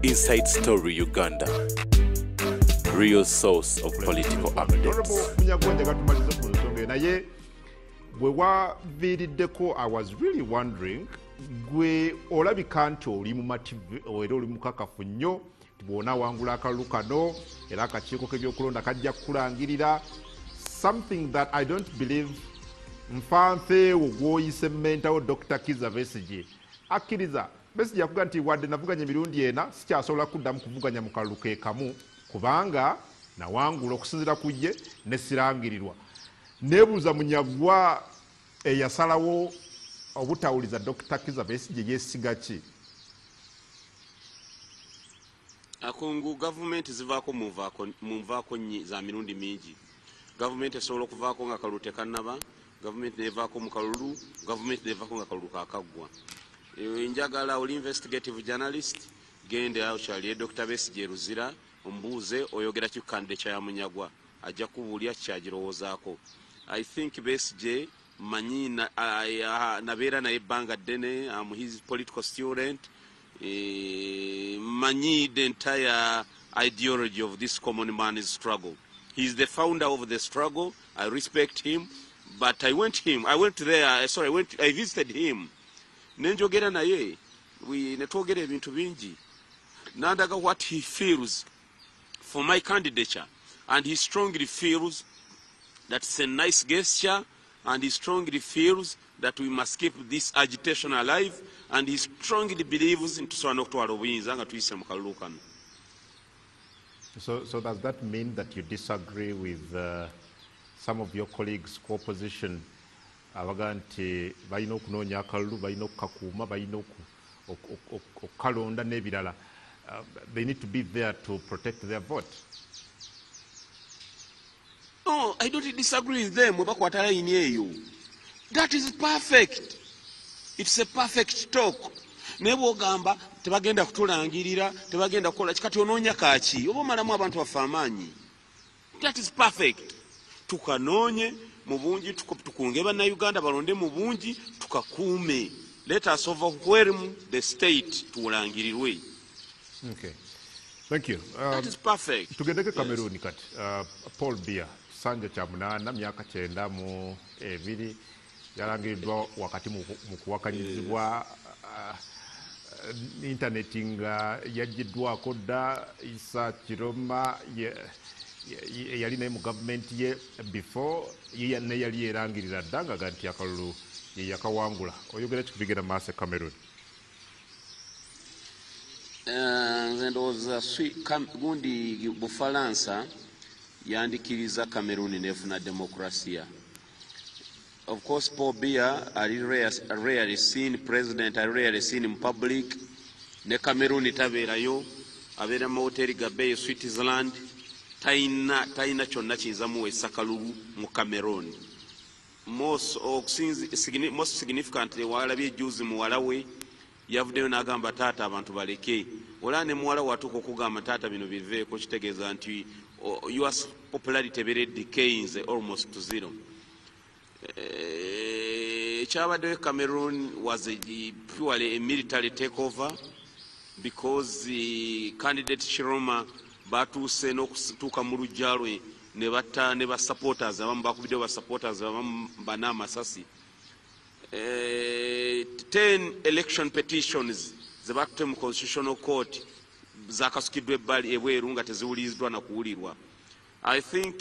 Inside Story Uganda, real source of political updates. I was really wondering, gwe olabika nti oli mu mativu era oli mukakafu nnyo tibona wangula akalulu kano era akakiiko k'ebyokulonda kajja kukulangirira something that I don't believe mfanfeewo gwoyise mmentawo Dr. Kizza Besigye akkiriza Besigye akuga nti wadde navuganya emirundi ena sikyasobola kuddamu kuvuganya mu kalulu ke kamu kubanga nawangula okusinziira ku ye nesirangirirwa nebuuza Munyagwa eyasalawo obutawuliza Dr. Kizza Besigye yesiga ki? Akungu government zivaako muvaako za mirundi mingi. Government esobola okuvaako nga kalulu tekannaba, government nevaako mu kalulu, government nevaako nga kalulu kaakaggwa. Njagala oli investigative journalist gende awo kyali Dr. Besigye Ruzira ombuuze oyogera ki candidate ya Munyagwa ajja kubuulya kyagirowoozaako. I think Besigye manyi nabeera naye ebbanga ddene, I'm his political student, manyi the entire ideology of this common man's struggle. He's the founder of the struggle. I respect him, but I visited him. Nenjogera naye, netwogera ebintu bingi. Nandaga what he feels for my candidature, and he strongly feels that it's a nice gesture, and he strongly feels that we must keep this agitation alive, and he strongly believes in tusobola n'okutwala obuyinza nga tuyise mu kalulu kano. So does that mean that you disagree with some of your colleagues co-opposition abaga nti balina okunoonya akalulu, balina okukakuuma, balina okukalonda n'ebirala? They need to be there to protect their vote. No, I don't disagree with them. That is perfect. It's a perfect talk. Nebo gamba tebagenda kutulangirira, tebagenda kukola kikati onoonya kaaki oba omalamu abantu bafe amaanyi. That is perfect. Tukanoonye mu bungi, tukunge bannayuganda balonde mu bungi, tukakuume. Let us overwhelm the state tulangirirwe. Okay. Thank you. That is perfect. Tugendeke Cameroon kati. Paul Biya Sanja Kyamunana myaka 92 yalangiriddwa wakati mu kuwakanyizibwa interneti nga yaggiddwako dda. Isa Kiroma yali naye mu gavumenti ye before ye ne yali yerangirira dda nga nti akalulu ye yakawangula. Oyogera kikubigenda mu maaso e Cameroon? Nze ndowooza gundi Bufalansa yandikiriza Cameroon nefuna demokrasia. Of course, Paul Biya, I rarely seen president, I rarely seen in public. Ne Cameroon tabeerayo, abeera mu hoteli Gabeyo, Switzerland. Taina kyonna kiyinza muweesa kalulu mu Cameroon. Most significantly, walabye juzi muwala we yavuddeyo n'agamba taata abantu baleke. Olaba ne muwala watuuka okugamba taata bino biveeko, kitegeeza nti your popularity ebeera decaying almost to zero. Ekyabaddeyo Cameroon was purely a military takeover because the candidate Chiroma batuuse n'okutuuka mu luggya lwe ne batta ne basupporters abamu bakubiddeyo basupporters abamu bana amasasi. 10 election petitions ze bakutte mu constitutional court zakasukiddwa ebbali ebweru nga teziwulirizddwa na kuwulirwa. I think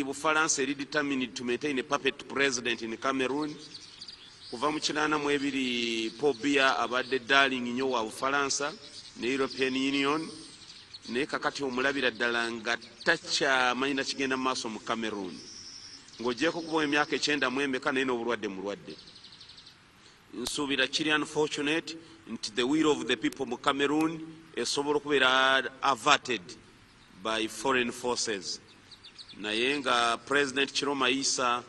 Bufalansa eri determined to maintain a puppet president in Cameroon. Kuva mu 1982 Paul Biya abadde darling nnyo wa Bufalansa ne European Union, naye kakati omulabira ddala nga takyamanyi na kigenda mu maaso mu Cameroon. Ng'ogyeko kuba emyaka 90 naye n'obulwadde mulwadde. Nsuubira kiri unfortunate nti the will of the people mu Cameroon esobola okubeera averted by foreign forces. Naye nga President Chiroma Issa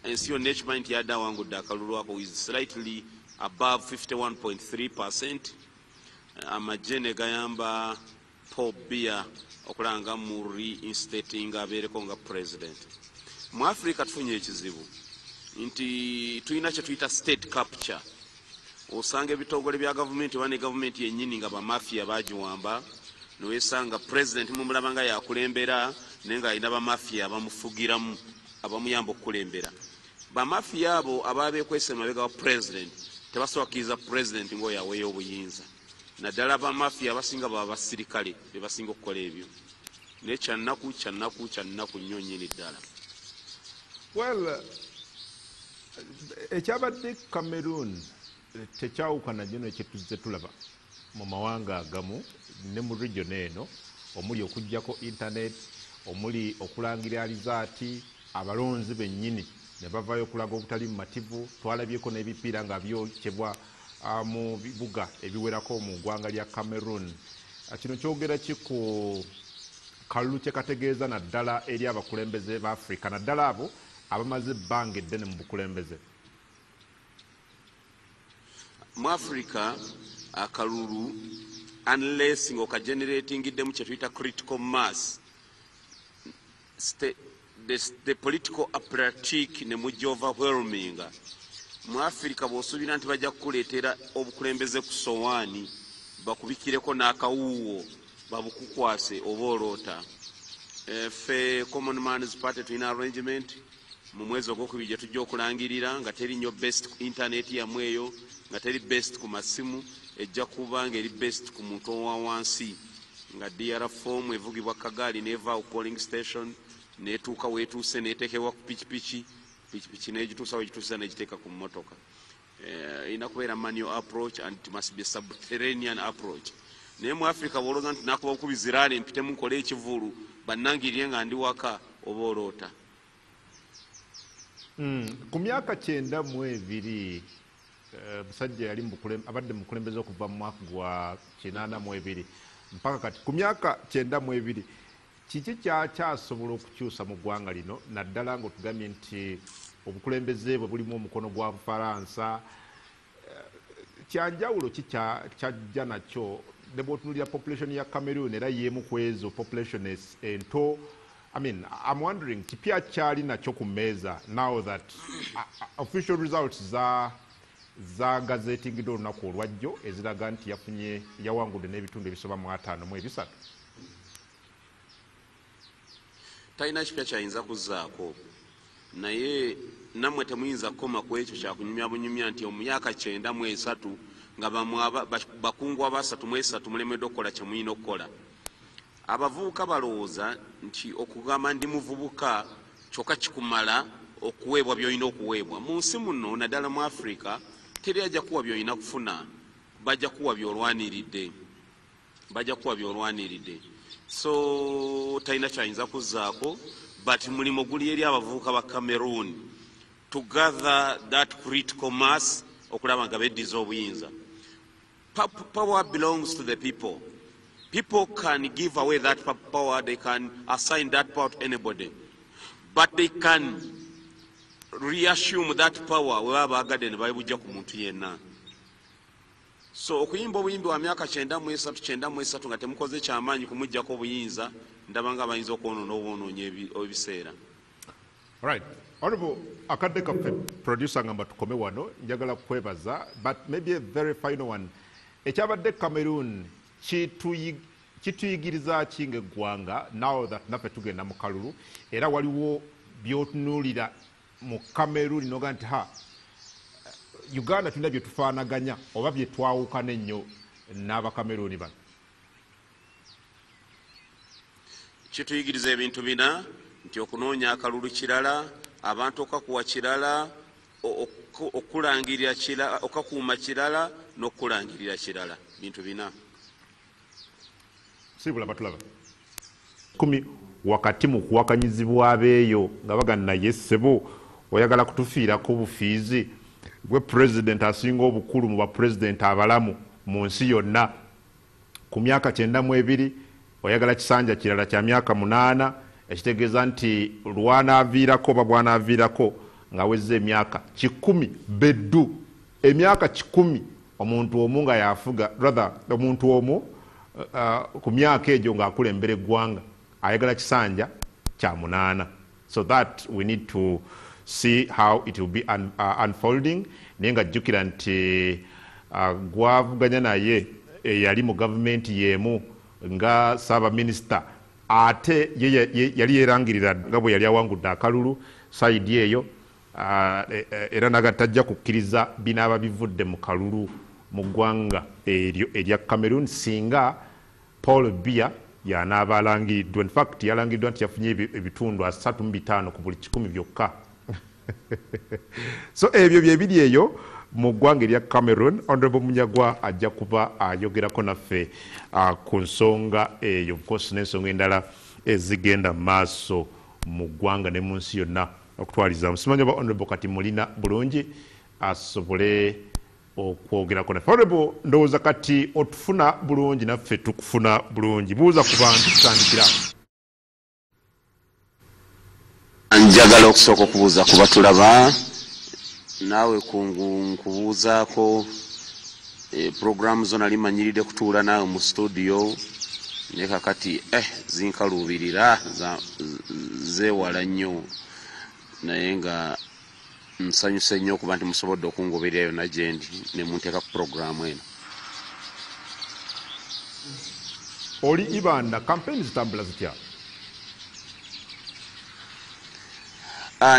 ensi yonna ekimanyi nti yadde awangudde akalulu ako is slightly above 51.3%. Amagye ne gayamba Paul Biya okulanga mu reinstating abeereko nga president. Mu Africa tufunye ekizibu nti tulina kye tuyita state capture. osanga ebitongole bya gavumenti oba ne gavumenti yennyini nga bamafiya bagiwamba newesanga president mumulaba nga yakulembera naye nga alina bamafiya abamufugiramu abamuyamba okukulembera. Bamafiya abo ababeekwesa emabega wa president tebasobola kukkiriza president ng'oyo aweeyo obuyinza. Naddala bamafiya abasinga baba basirikale be basinga okukola ebyo. Naye kyannaku nnyo nnyini ddala. Well, ekyabadde Cameroon tekyawukana nnyo n'ekyetuze tulaba mu mawanga agamu ne mu region eno, omuli okuggyako internet, omuli okulangira alizaati, abalonzi bennyini ne bavayo okulaga obutali mumativu. Twalabyeko n'ebipiira nga byokyebwa mu bibuga ebiwerako mu ggwanga lya Cameroon. Kino kyogera ki ku kalulu kye kategeeza naddala eri abakulembeze ba Africa, naddala abo abamaze ebbanga eddene mu bukulembeze? Mu Africa akalulu unless ng'okageneratingiddemu kye tuyita critical mass, the political apparatus ne mujja overwhelming. Mu Africa bw'osuubira nti bajja kukuleetera obukulembeze ku sowaani bakubikireko n'akawuuwo babukukwase oba oloota. Ffe Common Man's Party tulina arrangement mu mwezi ogwokubiri gye tujja okulangirira nga teri nnyo best ku internet yamwe eyo, nga teri best ku masimu, ejja kuba nga eri best ku muntu owa wansi, nga DR form evugibwa Kagaali neeva ku calling station neetuuka weetuuse neetekebwa ku pikipiki n'egituusa wegituusa n'egiteeka ku mmotoka. Erina kubeera manual approach and it must be a subterranean approach. Naye mu Africa bw'olowooza nti nakuba bukubi ziraale mpitemu nkole ekivulu bannangirire nga ndi waka oba oloota. Ku myaka 92 musajja yali abadde mukulembeze okuva mu mwaka gwa 82 mpaka kati ku myaka 92 kiki kyasobola okukyusa mu ggwanga lino, naddala ng'otugambye nti obukulembeze bwe bulimu omukono gwa Bufalansa? Kyanjawulo ki kyajja nakyo ne bw'otunuulira population ya Cameroon era yeemu ku ezo population ento? I mean, I'm wondering kipya kyali nakyo ku mmeeza now that official results za gazetting olunaku olwajjo eziraga nti yawangudde n'ebitundu ebisoba mu 53. Talina kipya kyayinza kuzzaako, naye nammwe temuyinza kukoma ku ekyo kyakunyumya bunyumya nti omuyaka 93 nga bakungu 33 mulemedde okukola kye muyina okukola. Abavubuka balowooza nti okugamba ndi muvubuka kyokka kikumala okuweebwa by'olina okuweebwa. Mu nsi muno naddala mu Africa teri ajja kuwa by'olina kufuna, bajja kuwa by'olwaniridde. So talina kyayinza kuzzaako, but mulimu guli eri abavubuka ba Cameroon to gather that critical mass okulaba nga beddiza obuyinza. Power belongs to the people. People can give away that power, they can assign that power to anybody, but they can reassume that power weba baagadde ne babujja ku muntu yenna. So okuyimba obuyimbi wa myaka 93 nga temukoze kyamaanyi kumuggyako obuyinza, ndaba nga bayinza okwonoona obwonoonyi ebiseera. Alright. Honorable akadde kaffe producer ngamba tukome wano, njagala kwebaza, but maybe a very final one. Ekyabadde Cameroon kituyigiriza ki ng'eggwanga now that naffe tugenda mu kalulu, era waliwo by'otunuulira mu Cameroon noga nti Uganda tulina bye tufaanaganya oba bye twawukana ennyo n'Abakameruni bano? Kituyigiriza ebintu bina nti okunoonya akalulu kirala, abantu okakuwa kirala, okulangirira kirala, okakuuma kirala n'okulangirira kirala, bintu bina. Sibula batulaba 10 wakati mu kuwakanyizibwa abeeyo nga bagana yessebo oyagala kutufiirako bufiizi gwe president asinga obukulu mu bapresident abalamu mu nsi yonna. Ku myaka 92 oyagala kisanja kirala kya myaka 8 ekitegeeza nti lwanaaviirako oba bwanaaviirako nga wezze emyaka 10 beddu, emyaka 10 omuntu omu nga yafuga, rather omuntu omu ku myaka egyo ng'akulembera eggwanga ayagala kisanja kya 8. So that we need to see how it will be unfolding. Naye nga jjukira nti gwavuganya naye yali mu gavumenti yemu nga Ssaabaminisita ate yali yerangirira nga bwe yali awangudde akalulu saidi eyo era nagatajja kukkiriza binaaba bivudde mu kalulu mu ggwanga eryo erya Cameroon singa Paul Biya yanaaba alangiriddwa. In fact yalangiriddwa nti yafunye ebitundu 35 ku buli 100 byokka. So ebyo byebiri eyo mu ggwanga erya Cameroon. Honorable Munyagwa ajja kuba ayogerako naffe ku nsonga eyo, of course n'ensonga endala ezigenda maaso mu ggwanga ne mu nsi yonna okutwaliza. Simanyi oba Honorable kati mulina bulungi asobole okwogerako naffe. Honorable ndowooza kati otufuna bulungi naffe tukufuna bulungi. Buuza ku bantu tutandikira. Njagala okusooka okubuuza ku batulaba naawe nkubuuzaako programu zo nali manyiridde kutuula naawe mu studio ne kakati zinkaluubirira zeewala nnyo naye nga nsanyuse nnyo okuba nti musobodde okungoberera yonna gye ndi ne munteeka ku programu eno. Oli Ibanda, campaign zitambula zitya?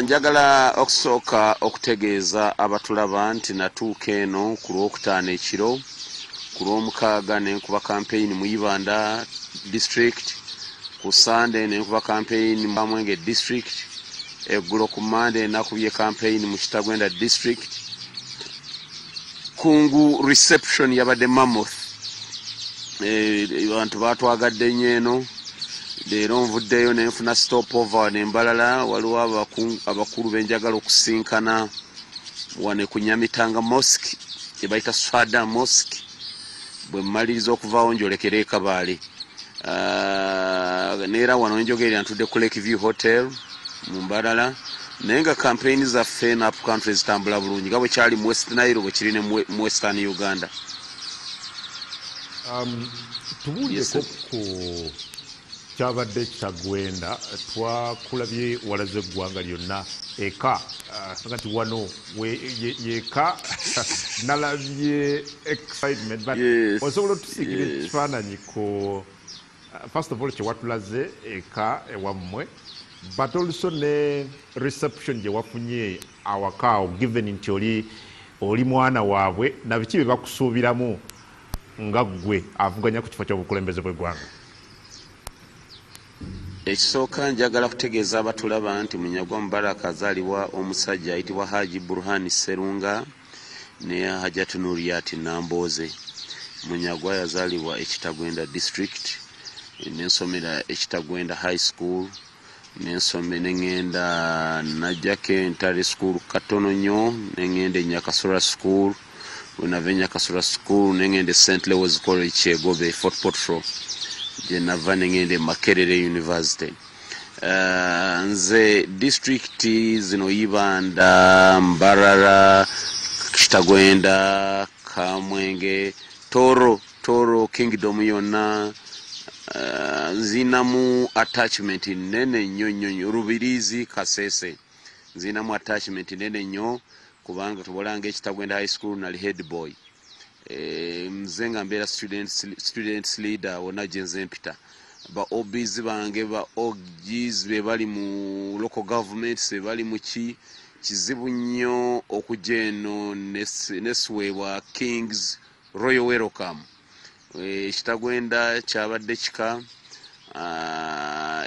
Njagala okusooka okutegeeza abatulaba nti natuuka eno ku Lwokutaano ekiro, ku Lwomukaaga ne nkuba campaign mu Ibanda district, ku Sunday ne nkuba campaign mu Mwenge district, eggulo ku Monday nakubye campaign mu Kitagwenda district. Kungu reception yabadde mammoth, abantu batwagadde nnyo eno. Leero nvuddeyo ne nfuna stopover n'embalala. Waliwo abakulu benjagala okusinkana wane ku Nyamitanga mosque gye bayita Swada mosque. Bwe mmaliriza okuvaawo njolekera e Kabaale. Neera wano njogerera ntudde ku Lakeview Hotel mu Mbalala. Naye nga campaign zaffe Nap Country zitambula bulungi nga bwe kyali mu West Nile bwe kiri ne mu Western Uganda. Tubuulireko ku kyabadde Kitagwenda. Twakulabye walaze eggwanga lyonna eka nti wano yeka nalabye excitement but osobola otusigira ekifaananyi ku first of all kyewatulaze eka ewammwe but also ne reception gye wafunye awakaawo given nti oli mwana waabwe na biki bye bakusuubiramu nga ggwe avuganya ku kifo ky'obukulembeze bw'eggwanga. Ekisooka njagala kutegeeza abatulaba nti Munyagwa Mubaraka azaalibwa omusajja ayitibwa Haji Burhani Serunga ne Hajjatu Nuriyati Nambooze. Munyagwa yazaalibwa Ekitagwenda district, nensomera Ekitagwenda high school, nengenda Najjake Ntale school katono nnyo, nengenda Nyakasura school, wenava Nyakasura school nengenda St. Lewis College Kyegobe Fort Portal gye nava nengende Makerere University. Nze district zino Ibanda, Mbarara, Kitagwenda, Kamwenge, Toro Kingdom yonna nzinamu attachment nene nnyo. Rubirizi, Kasese nzinamu attachment nene nnyo kubanga tubolanga Ekitagwenda high school nali head boy. Nze nga mbeera students leader wonna gye nze mpita. Ba OBs bange ba OGs be bali mu local governments be bali mu kizibu nnyo okujja eno nesweebwa Kings Royal Welcome. Ekitagwenda kyabadde kika,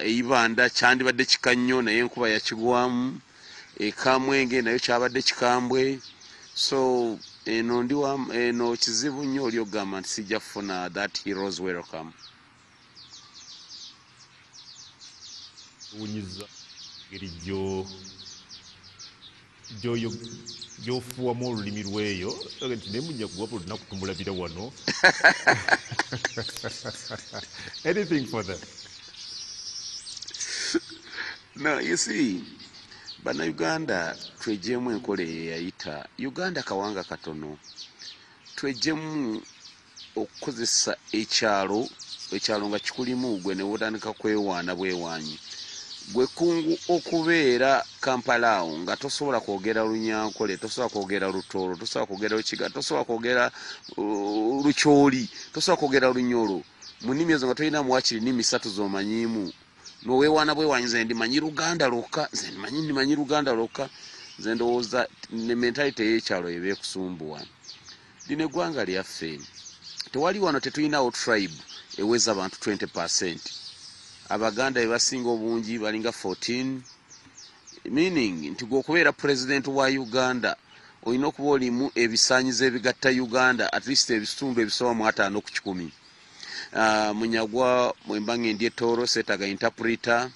Ibanda kyandibadde kika nnyo naye enkuba yakigwamu, Kamwenge nayo kyabadde kikambwe. So eno kizibu nnyo oli ogamba nti sijja kufuna that heroes welcome. Unyiza ngeri gyofuwamu olulimi lweyo nti naye Munyagwa olina kutumulabira wano. Anything for them? No, you see, Bannayuganda twejjemu enkola eyayita Uganda kawanga katono. Twejjemu okukozesa ekyalo nga kikulimu gwe ne wotandika kwewaana bwewaanyi. gwe kungu okubeera Kampala awo nga tosobola kwogera Lunyankole, tosobola kwogera Lutooro, tosobola kwogera Lukiga, tosobola kwogera Lukyoli, tosobola kwogera Lunyolo. Mu nnimi ezo nga tolina mwakiri nnimi 3 z'omanyiimu. Noweewaana bwewanyi nze ndimanyi Luganda lwokka, nze ndimanyi Luganda lwokka. Nze ndowooza ne mentality y'ekyalo eba ekusumbuwa. Lino eggwanga lyaffe. Tewali wano tetulinawo tribe eweza abantu 20%. Abaganda be basinga obungi balinga 14, meaning nti gwokubeera president wa Uganda olina okuba olimu ebisaanyizo ebigatta Uganda at least ebitundu ebisoba mu 5 ku 10. Munyagwa mwemba ngendye Tooro seetaaga interpreter,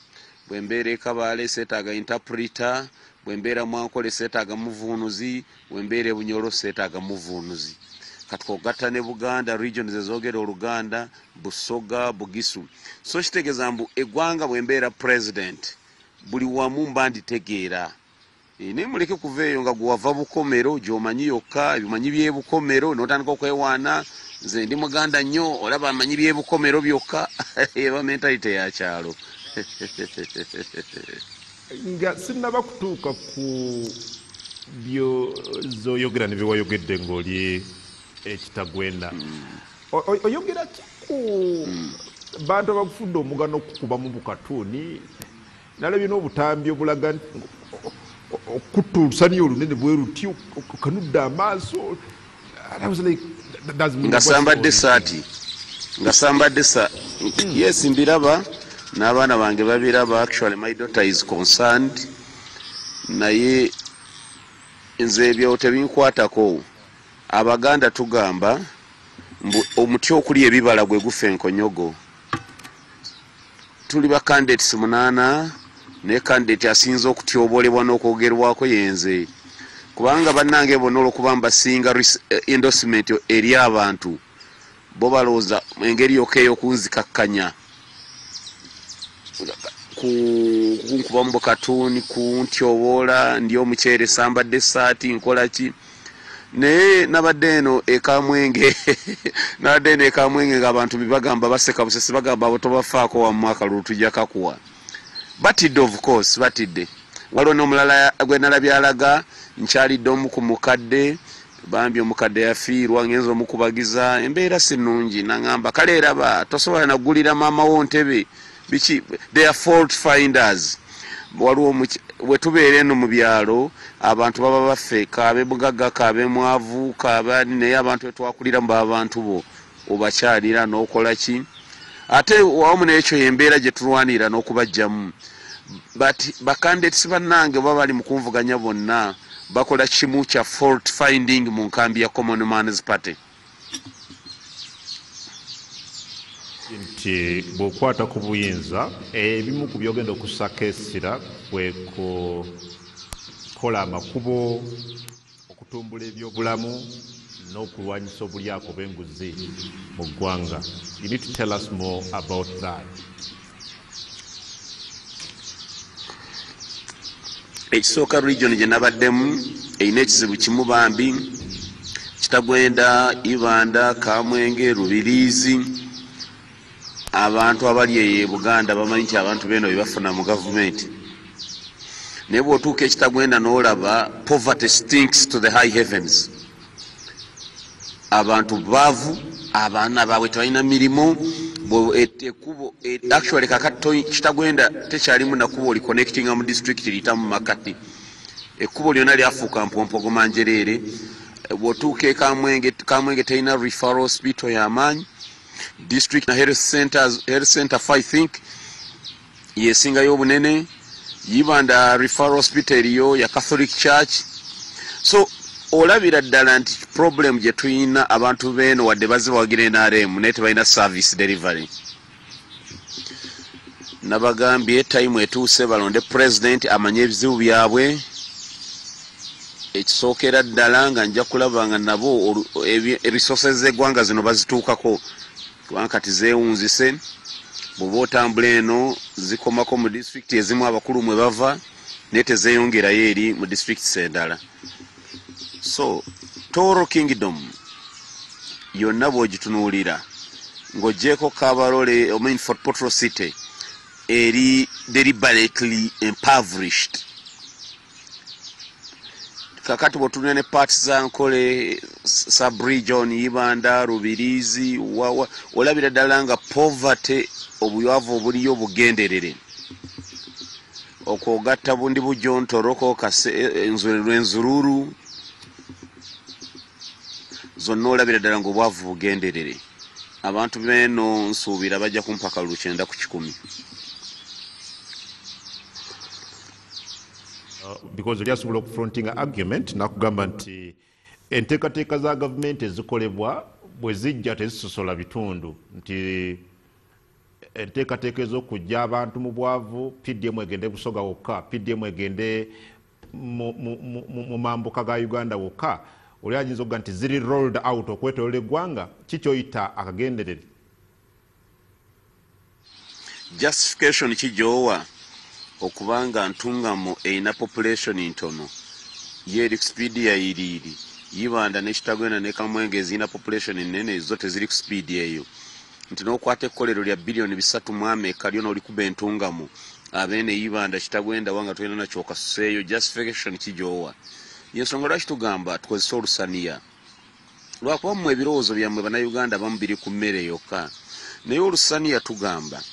bwembeera Kabale seetaaga interpreter, bwembeera Mwankole seetaaga muvuunuzi, bwembeera Bunyoro seetaaga muvuunuzi. Katukogatta ne Buganda regions ezoogera Oluganda, Busoga, Bugisu. So kitegeeza mbu eggwanga bwembeera president buli wamu mba nditegeera. Ne muleke kuveeyo nga gwava Bukomero gy'omanyi yokka, ebimanyi by'ebukomero n'otandika okwewaana nze ndi Muganda nnyo olaba amanyi by'ebukomero byokka. Eba mentality ya kyalo. Nga sinnaba kutuuka ku byo zoyogera ne byewayogedde ng'oli ekitagwenda. Oyogera ki ku bantu abakufudde omugano okukuba mu bukatuuni nalabye n'obutambi obulaga okutta olusani olunene bwe luti okanudde amaaso. Nga sambadde saati. Yes, mbiraba n'abaana bange babiraba. Actually my daughter is concerned. Naye nze ebyo tebinkwatako. Abaganda tugamba omuti okuli ebibala gwe gufa enkonyogo. Tuli ba candidates 8 ne candidate asinze okutyobolebwa n'okwogerwako yenze. Kubanga bannange bonna olwokuba mbasinga endorsement eri abantu bo balooza engeri yokka ey'okunzikakkanya kunkuba mu bukatuuni kuntyobola ndi omukyere sambadde essaati nkola ki. Naye nabadde eno ekamwenge ng'abantu bibagamba baseka busesi bagamba abo tobafaako wa mwaka lutujja kakuwa. Batidde of course batidde. Waliwo n'omulala gwe nalabye alaga nkyalidde omu ku mukadde bambi omukadde yafiirwa ngenza omukubagiza embeera si nnungi naŋŋamba kale eraba tosobola naggulira maama wo ntebe biki they are fault finders. Waliwo bwe tubeera eno mu byalo abantu baba bafeeka ab'ebugagga ab'emwavu kabani naye abantu betwakulira mu abantu bo obakyalira n'okola ki ate wamu n'ekyo yembeera gye tulwanira n'okubajjamu. But bacandidates bannange baba bali mu kunvuganya bonna bakola kimu kya fault finding mu nkambi ya Common Man's Party. Nti bw'okwata ku buyinza ebimu ku byogenda okusaka essira kweko kola amakubo okutumbula ebyobulamu n'okulwanyisa obulyako bw'enguzi mu ggwanga. You need to tell us more about that. Ekisooka region gye nabaddemu erina ekizibu kimu bambi Kitagwenda, Ibanda, Kamwenge, Rubirizi. Abantu abali e Buganda bamanyi nti abantu beno bebafuna mu government. Ne bw'otuuka Kitagwenda n'olaba poverty stinks to the high heavens. Abantu baavu, abaana baabwe tebalina mirimu. Actually kakatto Kitagwenda tekyalimu nakubo li connecting mu district litamu Makati. Ekkubo lyonna lyafuuka Mpompogoma Njereere. Bw'otuuka Kamwenge terina referral hospital y'amaanyi. District na health center I think yesingayo obunene. Ibanda referral hospital yo ya Catholic Church. So olabira ddala nti problem gye tuyina abantu beno wadde baziwagira NRM naye tebalina service delivery. Nabagambye time etuuse balonde president amanye ebizibu byabwe. Ekisookera ddala nga nja kulaba nga nabo resources z'eggwanga zino bazituukako kubanga kati zeewunzise. Bw'oba otambula eno zikomako mu district ezimu abakulu mwe bava naye tezeeyongerayo eri mu districts endala. So Toro Kingdom yonna bw'ogitunuulira ng'oggyeko Kabarole Fort Portal City deliberately impoverished. Kakati bwotunula ne parts za Nkole, sub-region, Ibanda, Rubirizi, olabira ddala nga poverty obuyavu obuliyo bugenderere. Okwogatta bundi bujontoloko enzururu zonna olabira ddala nga obwavu bugenderere. Abantu beno nsuubira bajja kumpaka 9 ku 10. Because lyasobola okufrontinga argument nakugamba nti enteekateeka za gavumenti ezikolebwa bwe zijja tezisosola bitundu nti enteekateeka ez'okujja abantu mu bwavu PDM egende Busoga wokka, PDM egende mu mambuka ga Uganda wokka, oli ayinza okuga nti ziri rolled out okwetolola eggwanga. Kikyoyita akagenderere? Justification kijoowa okubanga ntungamo eina population ntono yeri speed ya iriri Ibanda ne Kitagwena ne Kamwenge zina population nene zote ziri speed eyo nti nokwate kolero lya bilioni 3 mu America lyona oli kuba entungamo abene Ibanda Kitagwenda wanga twena na choka seyo. Justification kijoowa yensonga lwaki tugamba tukozesa olusaniya lwakuba mu ebirowoozo byammwe bannayuganda bamu biri ku mmere yokka naye olusaniya tugamba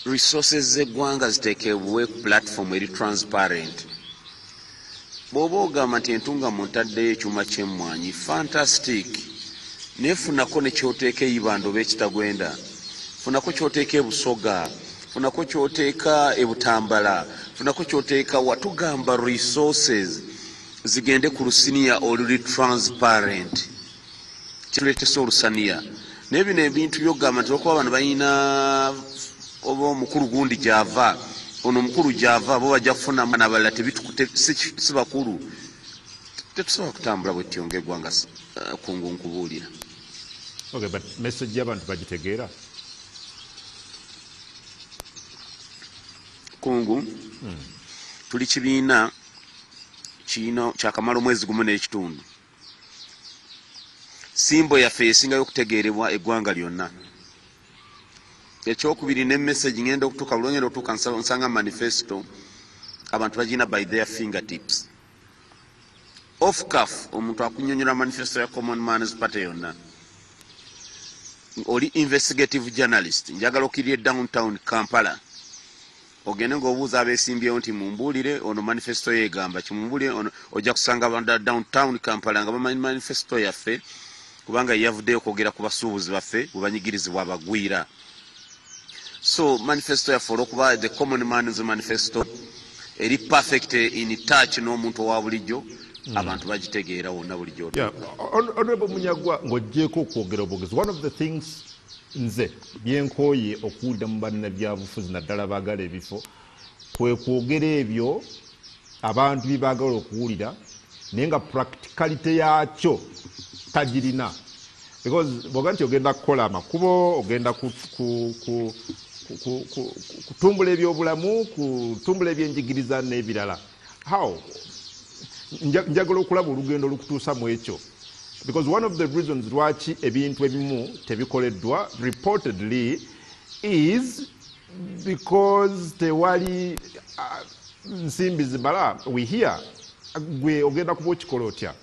resources z'eggwanga ziteekebwe platform eri transparent. Bw'oba ogamba nti entungamo ntaddeyo ekyuma ky'emmwanyi fantastic, naye funako ne kyoteeka Ibanda oba Ekitagwenda, funako kyoteeka Busoga, funako kyoteeka Butambala, funako kyoteeka watugamba resources zigende ku lusiniya oluli transparent. Kireetesa olusaniya naye bino ebintu by'ogamba nti okuba bano balina oba omukulu gundi gyava ono omukulu gyava bo bajja kufuna mwana balala si bakulu tetusobola kutambula bwetyo ng'eggwanga kungu nkubuulira. Okay, but message y'abantu bagitegeera kungu tuli kibiina kino kyakamala omwezi gumu n'ekitundu. Simbo yaffe esingayo okutegeerebwa eggwanga lyonna. Ekyokubiri ne message ngenda okutuuka bulungi ngenda okutuuka nsanga manifesto abantu bagina by their fingertips. Off cuff omuntu akunnyonnyola manifesto ya Common Man's Party yonna. Oli investigative journalist njagala okirye downtown Kampala ogende ng'obuuza abeesimbyewo nti mumbuulire ono manifesto yeegamba kimumbuulire ono ojja kusanga downtown Kampala nga bamanyi manifesto yaffe kubanga yavuddeyo okwogera ku basuubuzi baffe bwe banyigirizibwa abagwira. So manifesto yaffe olwokuba the Common Man's Manifesto eri perfect in touch n'omuntu owa bulijjo abantu bagitegeera wonna bulijjo. Honorable Munyagwa ng'oggyeko okwogera obwogezi, one of the things nze byenkooye okuwulira mu bannabyabufuzi naddala baagala ebifo kwe kwogera ebyo abantu bye baagala okuwulira naye nga practicality yaakyo tagirina. Because bw'oga nti ogenda kukola amakubo, ogenda kutumbula ebyobulamu, kutumbula ebyenjigiriza n'ebirala. How? Njagala okulaba olugendo olukutuusa mu ekyo. Because one of the reasons lwaki ebintu ebimu tebikoleddwa reportedly is because tewali nsimbi zimala. We hear gwe ogenda kuba okikola otya?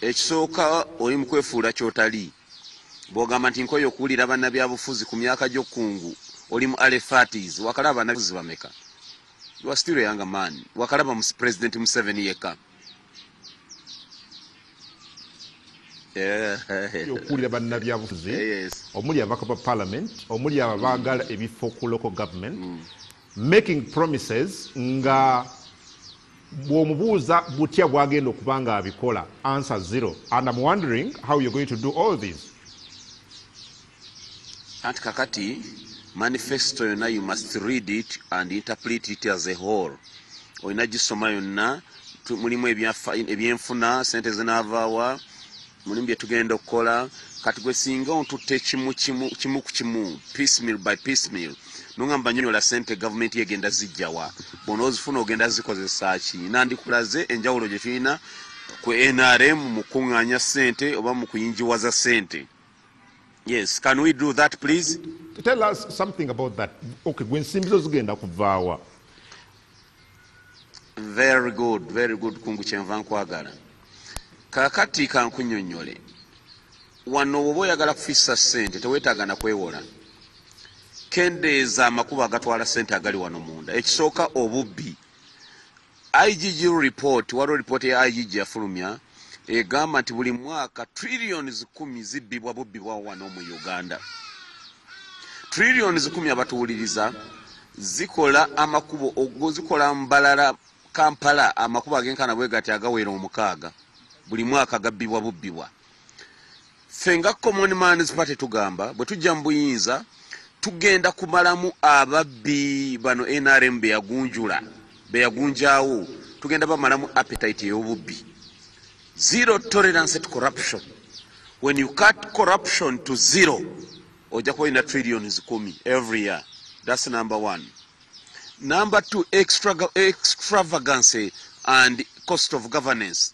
Ekisooka oli mu kwefuula kyotali. Bw'ogamba nti nkoye okuwulira bannabyabufuzi ku myaka gy'okkungu oli mu Alefatis wakalaba bannabyabufuzi bameka? You are still a younger man. Wakalaba President Museveni yekka. Okuwulira bannabyabufuzi omuli abaka ba parliament, omuli abaagala ebifo ku local government making promises nga bw'omubuuza butya bwagenda okuba nga abikola, answer zero. And I'm wondering how you're going to do all this. Anti kakati manifesto yonna you must read it and interpret it as a whole. Olina gisoma yonna, mulimu ebyenfuna, sente zinaavaawa, mulimu bye tugenda okukola. Kati gwe singa ontutte kimu ku kimu, piecemeal by piecemeal, nongamba nnyonnyola sente gavumenti yegenda zijjawa, bw'onoozifuna ogenda zikozesa ki? Nandikulaze enjawulo gye tulina ku NRM mu kuŋŋaanya ssente oba mu kuyingiwaza ssente. Yes, can we do that please? Tell us something about that. Okay, when Simbizo zigenda kuvaawa. Very good Kungu Kyenva nkwagala. Kakati kankunyonyole. Wano bw'oba oyagala kufissa ssente teweetaaga na kwewola. Kendeeza amakubo agatwala ssente agali wano munda. Ekisooka obubbi. IGG report, waliwo report ya IGG yafulumya egamba nti buli mwaka trillions 10 zibbibwa bubbibwa wano mu Uganda. Trillions 10 abatuwuliriza zikola amakubo zikola Mbalala Kampala amakubo agenkana bwe gati agawera omukaaga buli mwaka gabbibwa bubbibwa. Fenga Common Man's Party tugamba bwe tujja mu buyinza tugenda kumalamu ababbi bano NRM beyagunjaawo tugenda bamalamu appetite y'obubbi. Zero tolerance to corruption. When you cut corruption to zero, ojja kuba trillions 10 every year. That's number one. Number two, extravagance and cost of governance.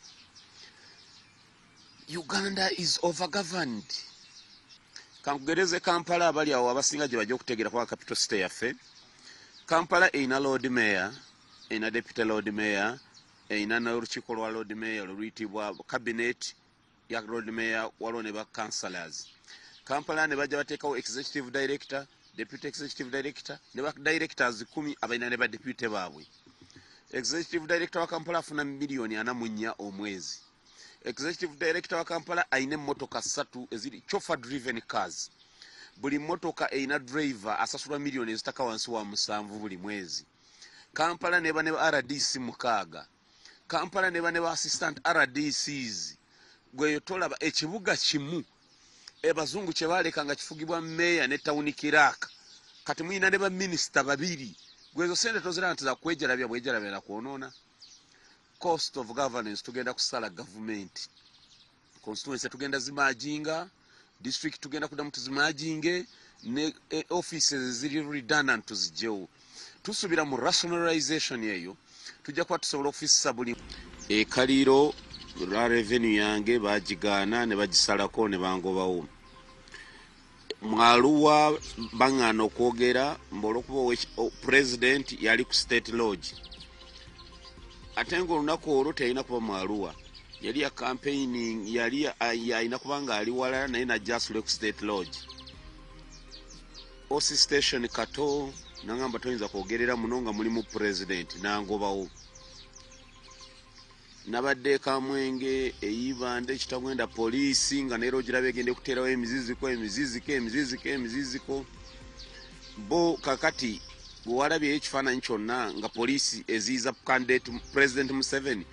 Uganda is overgoverned. Kankugereze Kampala abali awo abasinga gye bajja okutegeera kwa capital city yaffe. Kampala erina Lord Mayor, erina Deputy Lord Mayor, erina n'olukiiko lwa Lord Mayor luyitibwa cabinet ya Lord Mayor waliwo ne ba councillors. Kampala ne bajja bateekawo executive director, deputy executive director ne ba directors 10 abalina ne ba deputy baabwe. Executive director wa Kampala afuna milioni 44 omwezi. Executive director wa Kampala aine emmotoka 3 eziri chauffeur driven cars. Buli mmotoka eina driver asasula milioni ezitaka wansi wa 7 buli mwezi. Kampala neba ne RDC mukaaga. Kampala neba ne assistant RDCs. Gwe yotolaba ekibuga kimu ebazungu kye balekanga kifugibwa meya ne town kiraka. Kati mwina ne ba minister babiri. Gwezo sente tozira nti za kwejerabya bwejerabya na kuonona. Cost of governance tugenda kusala government. Constituency tugenda zimajinga, district tugenda kudamu tuzimajinge, ne offices ziri redundant tuzijeo. Tusubira mu rationalization yeyo, tujja kwa tusobola office buli kaliro la revenue yange bajigana ne bagisalako ne bangobawo. Mwaluwa bangano kwogera mbolokuba president yali ku state lodge. Atengo olunaku olwo teyina kuba Mwaluwa. Yali ya campaigning, yali ayina kubanga ali wala naye najja asule ku state lodge. Osi station kato nangamba toyinza kwogerera muno nga mulimu president nangobawo. Nabadde Kamwenge eyibande ekitagwenda poliisi nga neero girabe egende kuteerawo emiziziko. Bo kakati bwalabye ekifaananyi kyonna nga poliisi eziiza candidate President Museveni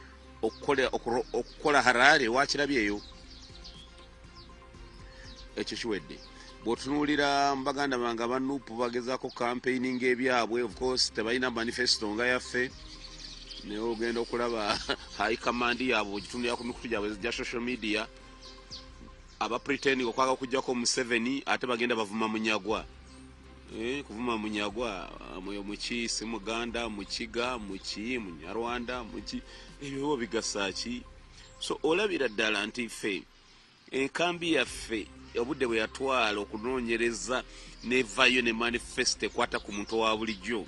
okukola Harare wakirabyeyo. Ekyo kiwedde. Bw'otunuulira Baganda bange abanupu bagezaako campaigning ebyabwe, of course tebalina manifesto nga yaffe. Naye ogenda okulaba high command yaabwe ogitundira ku mikutu gyabwe gya social media. Aba pretending okwaga okuggyako Museveni ate bagenda bavuma Munyagwa. Kuvuma Munyagwa muki si Muganda mukiga muki Munyarwanda muki ebyo bigasaki. So olabira ddala nti ffe enkambi yaffe obudde bwe yatwala okunoonyereza nevayo ne manifesto ekwata ku muntu wa bulijjo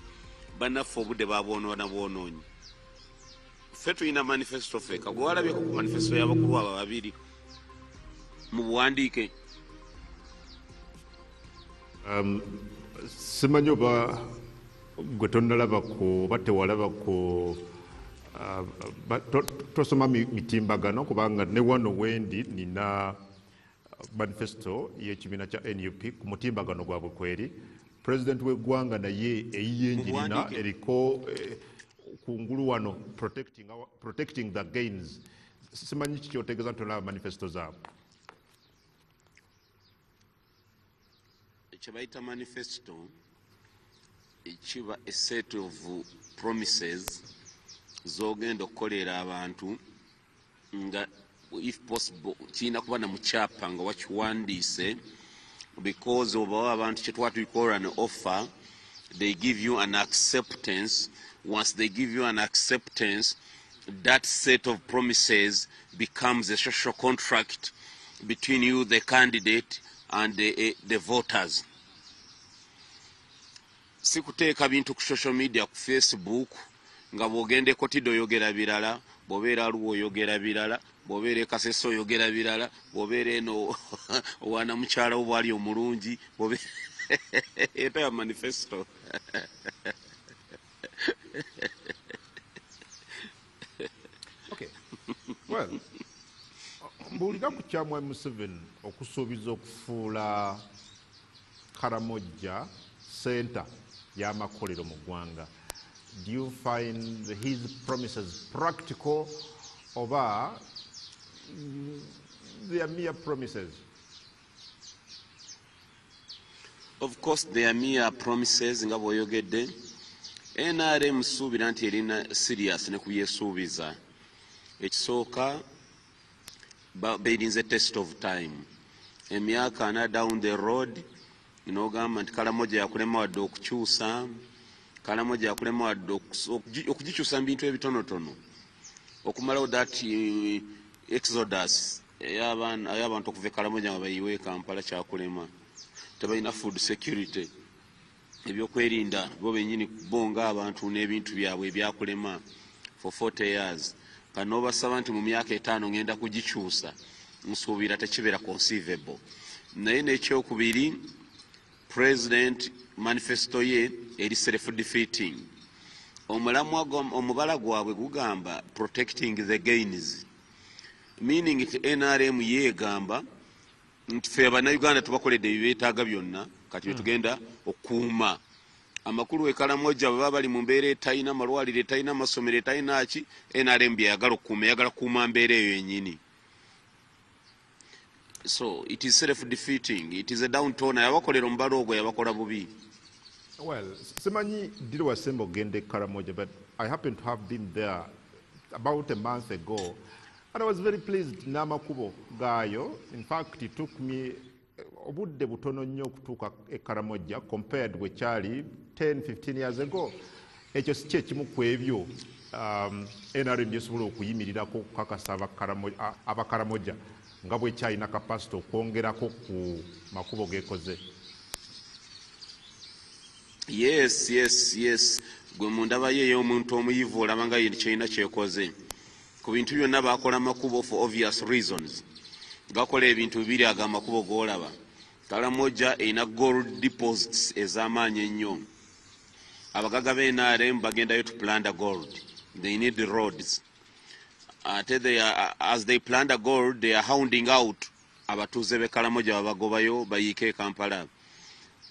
bannaffe obudde babwonoona bwonoonyi. Ffe tulina manifesto ffe kagwe walabyeko ku manifesto y'abakulu abo babiri mu buwandiike. Simanyi oba gwe tonnalabako oba tewalabako tosoma mitimbagano kubanga ne wano wendi nina manifesto y'ekibiina kya NUP ku mutimbagano gwabwe kweri. President w'eggwanga naye eyiye njirina eriko kungulu wano protecting the gains. Simanyi kiki otegeeza nti olaba manifesto zaabwe. Kyebayita manifesto ekiba a set of promises zogenda okukolera abantu nga if possible kirina kuba na mukyapa nga wakiwandiise because obawa abantu kyetwatulikola an offer, they give you an acceptance. Once they give you an acceptance, that set of promises becomes a social contract between you, the candidate, and the voters. sikuteeka bintu ku social media ku Facebook nga bw'ogendeko Tiddo oyogera birala, bw'obeera Arua oyogera birala, bw'obeera e Kasese oyogera birala, bw'obeera eno owana mukyala wo bwali omulungi, eta ya manifesto. Okay. Well, mbuulira ku kyamwa Museveni okusuubiza okufuula Karamoja center y'amakolero mu ggwanga. Do you find his promises practical oba they are mere promises? Of course they are mere promises nga bw'oyogedde. NRM suubira nti erina serious ne kubyesuubiza. Ekisooka beerinze test of time. Emyaka ana down the road n'ogamba nti Karamoja yakulema wadde okukyusa, Karamoja yakulema wadde okugikyusa mu bintu ebitonotono, okumalawo that exodus ey'abantu okuva e Karamoja nga bayiwe Kampala kyakulema. Tebalina food security, ebyokwerinda bo bennyini bo ng'abantu n'ebintu byabwe ebyakulema for 40 years. Kano basaba nti mu myaka 5 ngenda kugikyusa, nsuubira tekibeera conceivable. Naye n'ekyokubiri, President manifesto ye eri self-defeating. Omubala gwabwe gugamba protecting the gains, meaning nti NRM yeegamba nti ffe Abannayuganda tubakoledde ebibeetaaga byonna, kati betugenda okuuma. Amakulu e Karamoja bwe baba bali mu mbeera etalina malwaliro, etalina amasomero, etalina ki, NRM byeyagala okuuma, eyagala kuuma mbeera eyo yennyini. So it is self-defeating. It is a downturn. Yabakolera omubala ogwo yabakola bubi. Well, simanyi did wasembo gende Karamoja, but I happen to have been there about a month ago, and I was very pleased n'amakubo gaayo. In fact, it took me obudde butono nnyo okutuuka e Karamoja compared with Charlie 10-15 years ago. Ekyo si kyekimu ku ebyo NRM gyesobola okuyimirirako okukakasa abakaramoja nga bwe kyalina kapasito okwongerako ku makubo gekoze. Yes. Gwe mu ndaba ye ey'omuntu omuyivu olaba nga kyalina kyekoze. Ku bintu byonna baakola makubo for obvious reasons. Gakola ebintu bibiri aga makubo g'olaba. Karamoja erina gold deposits ez'amaanyi ennyo. Abagaga b'NRM bagendayo to plunder gold. They need the roads. As they plunder gold, they are hounding out abatuuze b'e Karamoja babagobayo bayiike e Kampala.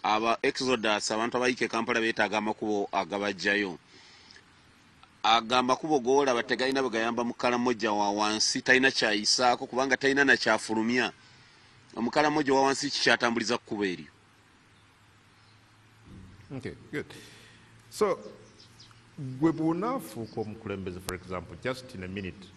Aba exodus abantu abayiike e Kampala beetaaga amakubo agabajjayo. Agamba kubo g'olaba tegalina bwe gayamba mu Karamoja wa wansi, talina kyayisaako kubanga talina na kyafulumya. Mu Karamoja wa wansi kikyatambuliza kkubo eryo. Okay, good. So, gwe bw'onaafuuka omukulembeze, for example, just in a minute,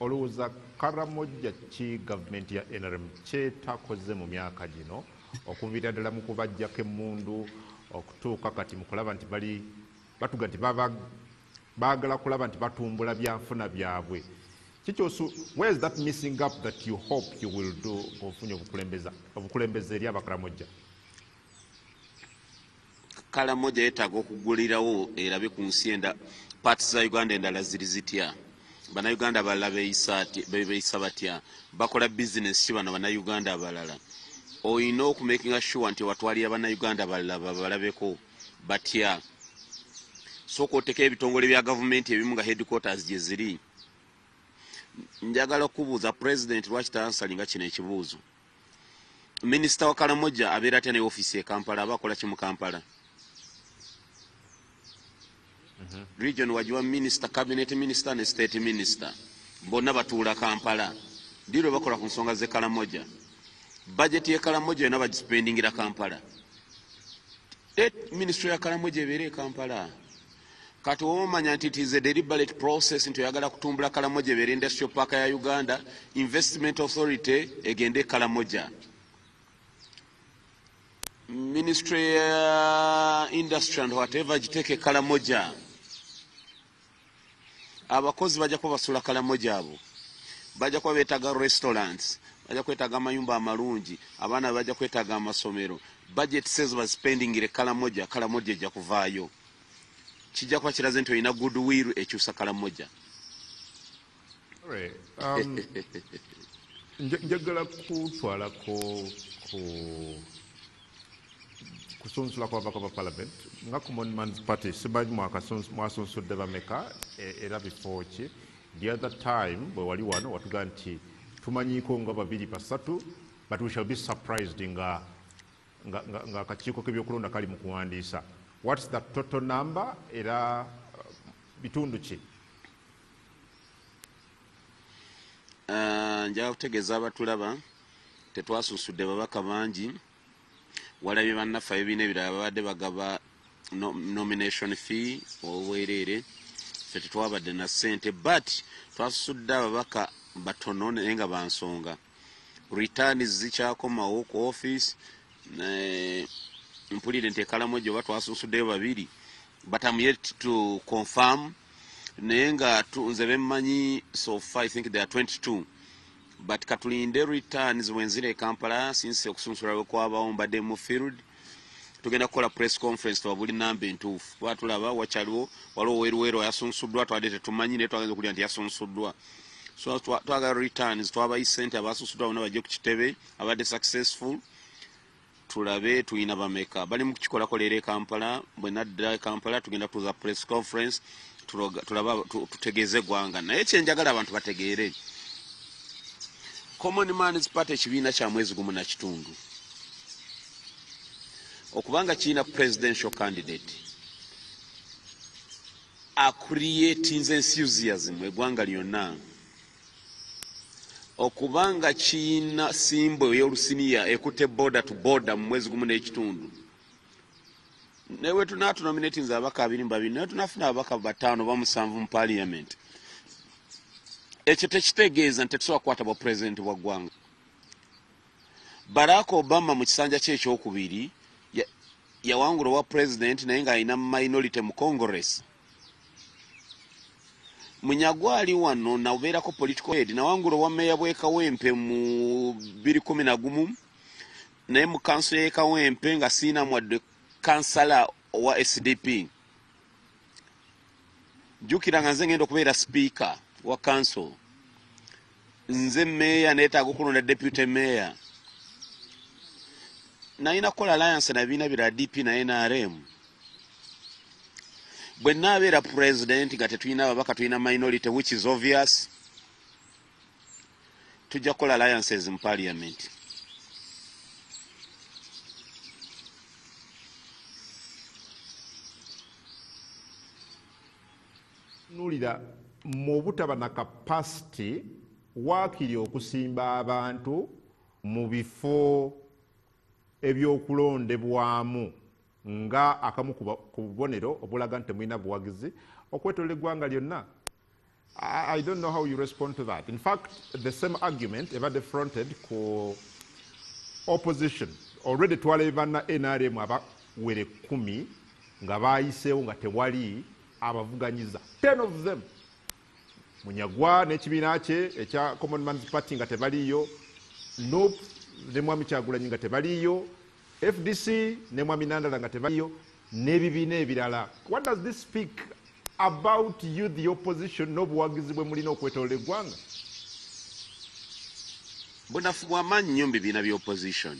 olowooza Karamoja ki gavumenti ya NRM kyetakoze mu myaka gino okuviira ddala mu kubajjako emmundu okutuuka kati mu kulaba nti batuga nti baagala kulaba nti batumbula byanfuna byabwe. Where is that missing gap that you hope you will do ofunye obukulembeze eri abakaramoja? Karamoja yeetaaga okugulirawo erabe ku nsi enda paati za Uganda endala ziri zitya, bannayuganda abalala beeyisa batya, bakola bizinesi ki bano bannayuganda abalala. Oyina okumakinga sure nti watwalira bannayuganda abalala babalabeko batya. Sooka oteeka ebitongole bya gavumenti ebimu nga headquarters gye ziri. Njagala okubuuza President lwaki tansalinga kino ekibuuzo. Minisita wa Karamoja abeera atya ne ofiisi e Kampala, aba akola ki mu Kampala? Region wajiwa minister, cabinet minister ne state minister bonna batuula Kampala. Diro bakola ku nsonga ze Karamoja. Budget ye Karamoja yonna bagispendingira Kampala. Ministry ya Karamoja ebeere Kampala. Kati omanya nti it is a deliberate process nti oyagala kutumbula Karamoja ebeere industrial park ya Uganda, investment authority egende Karamoja. Ministry industry and whatever giteke Karamoja. Abakozi bajja kuba basula Karamoja abo. Bajja kuba beetaga restaurants, bajja kwetaaga amayumba amalungi, abaana bajja kwetaaga amasomero. Budget says was spending kala moja ejja kuvaayo. Kijja kuba kiraze nti olina goodwill ekyusa kala moja. Njagala kutwala kusunsula kw'ababaka ba parliament nga Common Man's Party simanyi mwasunsudde bameka era bifo ki. The other time bwe wali wano watuga nti tumanyiiko nga 2 3 but we shall be surprised nga akakiiko k'ebyokulonda kali mu kuwandiisa. What's the total number era bitundu ki? Njaga kutegeeza abatulaba tetwasunsudde babaka bangi. Walabye bannaffe ebibiina ebirala babadde bagaba nomination fee obwereere, ffe tetwabadde na ssente, but twasusudde ababaka batono naye nga bansonga. Returns zikyakomawo ku office, mpulire nti ekalamoja oba twasunsuddeyo 2, but I'm yet to confirm. Naye nga nze bemmanyi so far I think there are 22. But katulinde returns wenzire e Kampala since okusunsula kw'abawo mbadde mu field. Tugenda kukola press conference tubabuli namba entuufu. Twatulaba wakyaliwo waliwo weeruweeru yasunsuddwa twadde tetumanyi naye twagenza okulya nti yasunsuddwa. So twagala returns twabayi ssente abasunsuddwa bonna bajje ku kitebe abadde successful. Tulabe tulina bameka bali mu kukikolako leero e Kampala. Bwe nadda e Kampala tugenda kutuuza press conference tulaba tutegeeze eggwanga. Naye kyenjagala abantu bategeere, Common Man's Party ekibiina kya mwezi gumu na kitundu okubanga kirina presidential candidate acreatinze enthusiasm eggwanga lyonna, okubanga kirina simbo ey'olusiniya ekute border to border mu mwezi gumu n'ekitundu. Newe tunatunominatinze ababaka 22 naye tunafuna ababaka 5 ba 7 mu parliament. Ekyo tekitegeeza nti tetusobola kukwata bwa president wa ggwanga. Barack Obama mu kisanja kye ekyokubiri yawangula wa president naye ng'alina minority mu Congress. Munyagwali wano nabeerako political head nawangula wa meya bw'e Kawempe mu 2011 naye mu council y'e Kawempe nga siina mwadde kansala wa SDP. Jjukira nga nze ngenda okubeera speaker wa council, nze meya neetaaga okulonda deputy mayor. Nalina kukola alliance na bibiina bira DP na NRM. Bwe naabeera president nga tetulina babaka tulina minority which is obvious, tujja kukola alliances mu parliament. Nulira mu butaba na capacity waakiri okusimba abantu mu bifo ebyokulondebwamu nga akamu ku bubonero obulaga nti mulina buwagizi okwetola eggwanga lyonna. I don't know how you respond to that. In fact, the same argument ebadde fronted ku opposition. Already twalabye banna NRM abawere 10 nga baayiseewo nga tewali abavuganyiza. 10 of them. Munyagwa n'ekibiina kye ekya Common Man's Party nga tebaliyo, NUP ne Mwami Kyagulanyi nga tebaliyo, FDC ne Mwami Nandala nga tebaliyo, n'ebibiina ebirala. What does this speak about you, the opposition, n'obuwagizi bwe mulina okwetoola eggwanga? Bunafu bw'amaanyi nnyo mu bibiina by'opposition.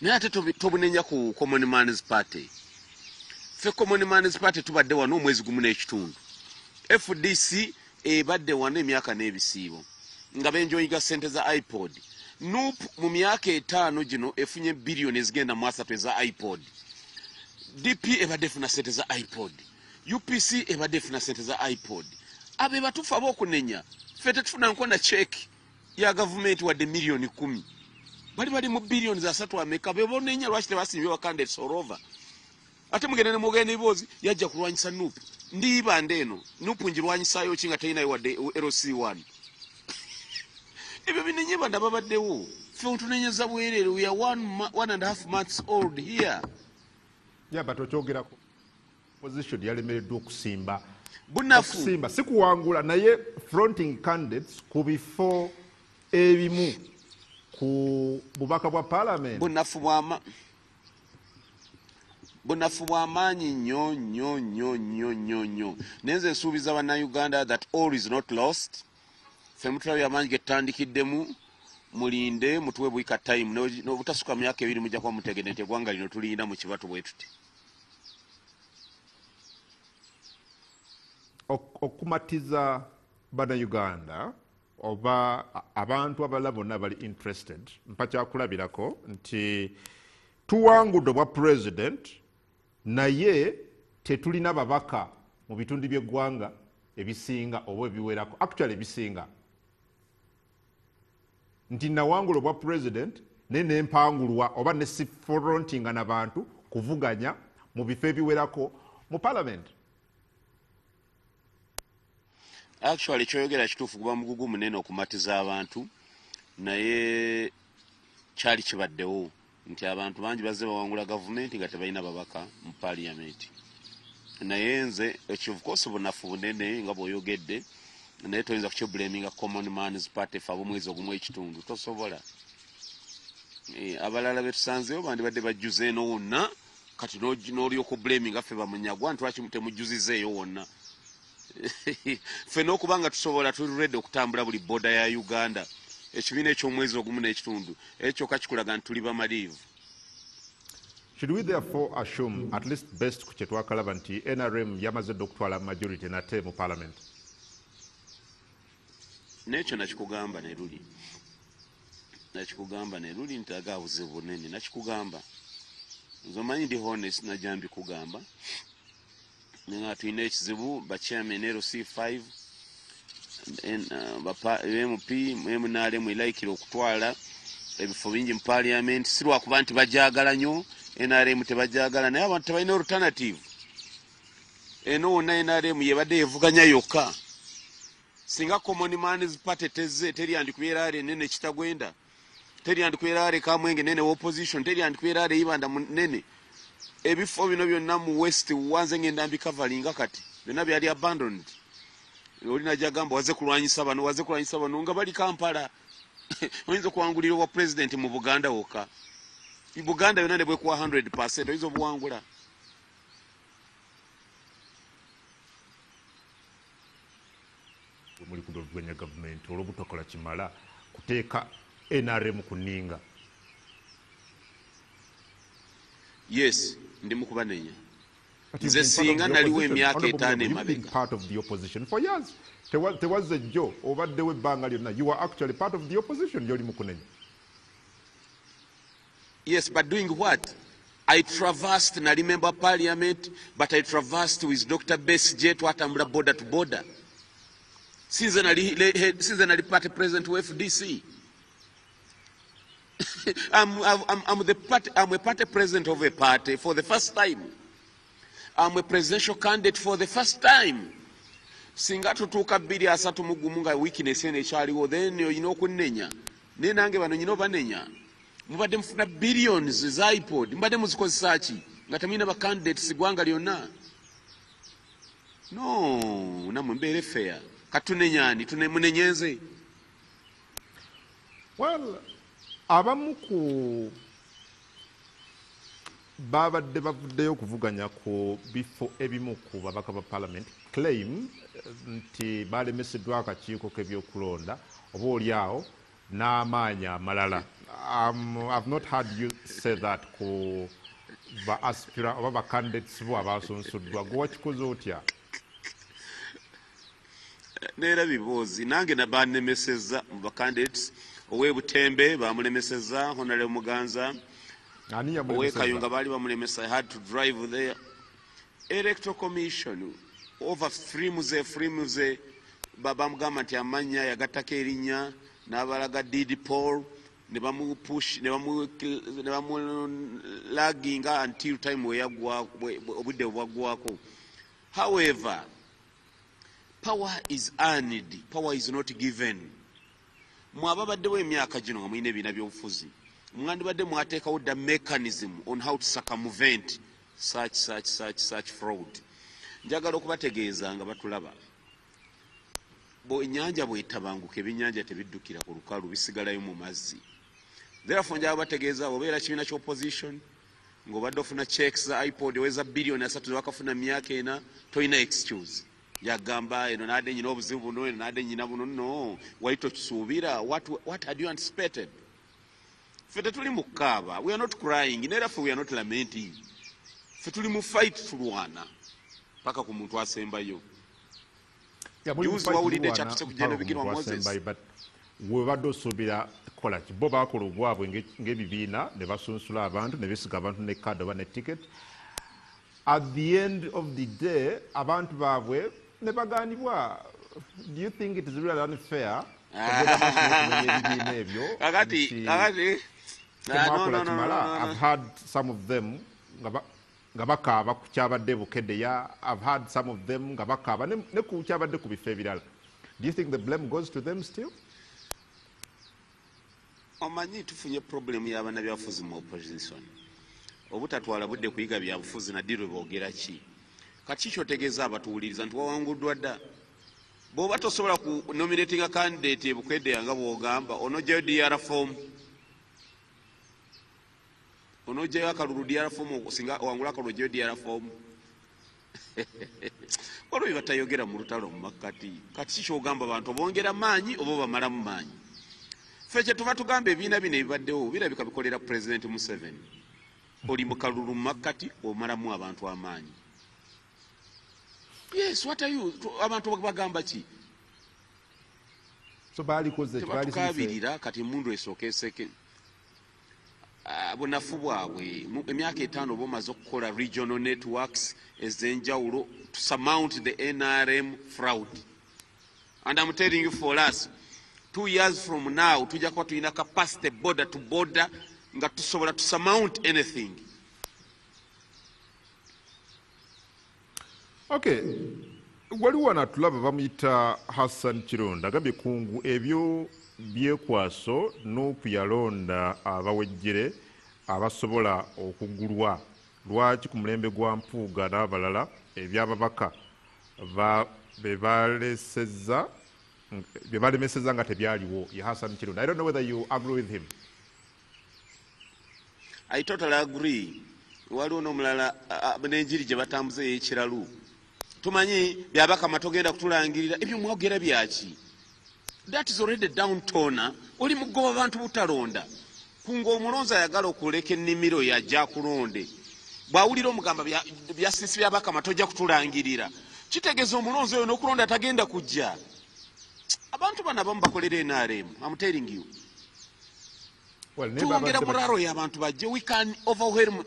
Naye ate tobunenya ku Common Man's Party. Ffe Common Man's Party tubadde wano omwezi gumu n'ekitundu. FDC ebadde wano emyaka n'ebisiibo nga benjoyiga ssente za iPod. NUP mu myaka 5 gino efunye billioni ezigenda mu 3 eza iPod. DP ebadde efuna ssente za iPod. UPC ebadde efuna ssente za iPod. Abe batufu ab'okunenya ffe tetufuna nkona check ya gavumenti wadde miliyoni 10. Bali mu billioni za 3 ameka be bonenya lwaki tebasimbye candidates all over. Ate mugende ne mugende iboozi yajja kulwanyisa NUP. Ndiba ndeno NUP njirwanyisayo kinga tayina wadde LC1. Ebyo binenye banda babaddewo. Ffe tunenyeza bwerere, we are 1.5 months old here. Yeah, but okyogerako position yalemereddwa okusimba. Bunafu Okusimba si kuwangula naye fronting candidates ku bifo ebimu ku bubaka bwa parliament bunafu bw'amaanyi nnyo nenze nsuubiza bannayuganda that all is not lost. Ffe mutulabe amaanyi ge tutandikiddemu mulinde mutuwe bwika time n'obutasuka myaka 2 mujja kuba mutegedde nti eggwanga lino tuliyina mu kibatu bwe tuti. Okumatiza bannayuganda oba abantu abalala bonna bali interested mpakyakulabirako nti tuwangudde obwa president naye tetulina babaka mu bitundu by'eggwanga ebisinga oba ebiwerako actually ebisinga nti nawangula obwa president naye nempangulwa oba nesifrontinga n'abantu kuvuganya mu bifo ebiwerako mu parliament. Actually kyoyogera kituufu kuba mugugu munene okumatiza abantu naye kyali kibaddewo nti abantu bangi bazze bawangula gavumenti nga tebalina babaka mu parliament. Naye nze ekivukosi bunafu bunene nga bw'oyogedde naye toyinza kukibulaminga common man's party fa ab'omwezi ogumu ekitundu tosobola. Abalala betusanzeewo bandibadde bajjuza eno wonna kati n'olyoka obulaminga ffe bamunyagwa nti lwaki temujjuzizeeyo wonna. Ffe n'okuba nga tusobola tuli ready okutambula buli boda ya Uganda ekibiina eky'omwezi ogumu n'ekitundu ekyo kakikulaga nti tuli bamaliivu. Should we therefore assume at least best ku kye twakalaba nti NRM yamaze dde okutwala majority nate mu parliament? N'ekyo nakikugamba ne luli nti agaabuze bunene nakikugamba nze omanyi ndi honest najambi kugamba nga tulina ekizibu ba chairman LC5 MP MNRM ilaikira okutwala ebifo bingi mu parliament si lwakuba nti bajagala nnyo NRM tebajagala naye abantu tebalina alternative. Eno wonna NRM yebadde yevuganya yokka singa common man's party teryandikubeera nene kitagwenda teryandikubeera Kamwenge nene opposition teryandikubeera Ibanda nene ebifo bino byonna mu west wanze ngenda mbikavalinga kati byonna byali abandoned. Olina jagamba waze kulwanyisa bano nga bali Kampala. Oyinza kuwangulira wa president mu Buganda wokka. Buganda yonna ne bwekuwa 100% oyinza obuwangula. Muli kudovuganya gavumenti olw'obutokola kimala kuteeka NRM ku nninga. Yes, ndi mu kubanenya. Nze singa naliwo emyaka 5 emabega. Part of the opposition for years. There was a Joe obaddewo ebbanga lyonna. You were actually part of the opposition gy'oli mu kunenya. Yes, but doing what? I traversed na remember parliament, but I traversed with Dr. Besigye twatambula border to border. Seasonally party president of FDC. I'm a party president of a party for the first time. I'm a presidential candidate for the first time. Singa tutuuka 2-3 mu gumu nga weakness eno ekyaliwo then olina okunenya. Naye nange bano nyina obanenya. Mubadde mufuna billions za iPod. Mubadde muzikozesa ki nga temulina ba candidates gwanga lyonna. No, namwe mbeere fair. Katunenyani tunemunenyenze. Well, abamu ku babadde bavuddeyo okuvuganya ku bifo ebimu ku babaka ba parliament claim nti balemeseddwa akakiiko k'ebyokulonda oba oliawo n'amaanyi amalala. I've not heard you say that ku ba aspirant oba ba candidates bo abasunsuddwa. Gwe wakikoze otya? Neera bibuuzi nange nabanemeseza mu ba candidates ow'ebutembe bamulemeseza Honorable Muganza ow'ekayunga baali bamulemesa. I had to drive there. Electoral Commission over frimuze bamugamba nti amanya yagattako erinnya n'abalaga Didi Paul ne bamupush ne bamulaginga until time obudde bwaggwako. However, power is earned, power is not given. Mwababaddewo emyaka gino nga mulina ebiina by'obufuzi mwandibadde mwateekawo the mechanism on how to circumvent such fraud. Njagala okubategeeza nga batulaba ennyanja bw'etabanguka ebyennyanja tebiddukira ku lukalu bisigalayo mu mazzi. therefore njaba bategeeza obeera kibiina ky'opposition ng'obadde ofuna checks za ipod eweza billioni 3 zewakafuna myaka ena toyina excuse yagamba eno naadde nyina obuzibu buno eno naadde nyina buno no wali tokisuubira what had you anticipated ffe tetuli mu kukaaba we are not crying neera ffe we are not lamenting ffe tuli mu fight tulwana paka ku muntu asembayo juzi wawulidde ekyatuse kugenda bigirwa Moses webadde osuubira kukola ki bo baakola obwabwe ng'ebibiina ne basunsula abantu ne besiga abantu ne kadde oba ne ticket at the end of the day abantu baabwe ne baganibwa. Do you think it is really unfair ebibiina ebyo temwakola kimala? I've had some of them nga bakaaba ku kyabadde bukeddeya. I've had some of them nga bakaaba ne ku kyabadde ku bifo ebirala. Do you think the blame goes to them still? Omanyi tufunye problem y'abaana byabufuzi mu opposition obutatwala budde kuyiga byabufuzi na diro boogera ki kati kyotegeeza abatuwuliriza nti wawanguddwa dda bw'oba tosobola ku nominating a candidate ebukedde yanga bw'ogamba onogyayo DR form onogyayo akalulu DR form singa wangula akalulu ogyayo DR form olwo batayogera mu lutalo mu makkati kati kyogamba abantu obongera maanyi oba bamalamu maanyi ffe kye tuva tugamba ebiina bino ebibaddewo birabika bikolera President Museveni oli mu kalulu mu makkati omalamu abantu amaanyi. Yes, what are you abantu bagamba ki so tebatukaabirira kati emundu esooka eseke bunafu bwabwe emyaka 5 oba omaze okukola regional networks ez'enjawulo to surmount the NRM fraud and I'm telling you for us 2 years from now tujja kuba tulina capacity border to border nga tusobola to surmount anything. Okay, waliwo natulaba bamuyita Hassan Kironda agambye kungu ebyo byekwaso n'okuyalonda abawejjere abasobola okugulwa lwaki ku mulembe gwa Mpuuga n'abalala ebyababaka bebalemeseza nga tebyaliwo ye Hassan Kironda. I don't know whether you agree with him. I totally agree. Waliwo n'omulala n'enjiri gye batambuze ey'ekiralu tumanyi byabaka matogenda kutulangirira ebyo mwogera byaki. That is already down tona oli mugoba abantu butalonda kungo omulonzi ayagala okuleka ennimiro yajja kulonde bwawulira omugamba byasisi byabaka matojja kutulangirira kitegeeza omulonzi oyo n'okulonda tagenda kujja. Abantu bana bamu bakolera NRM. I'm telling you. Tuongera muraro y'abantu bajje. We can overwhelm.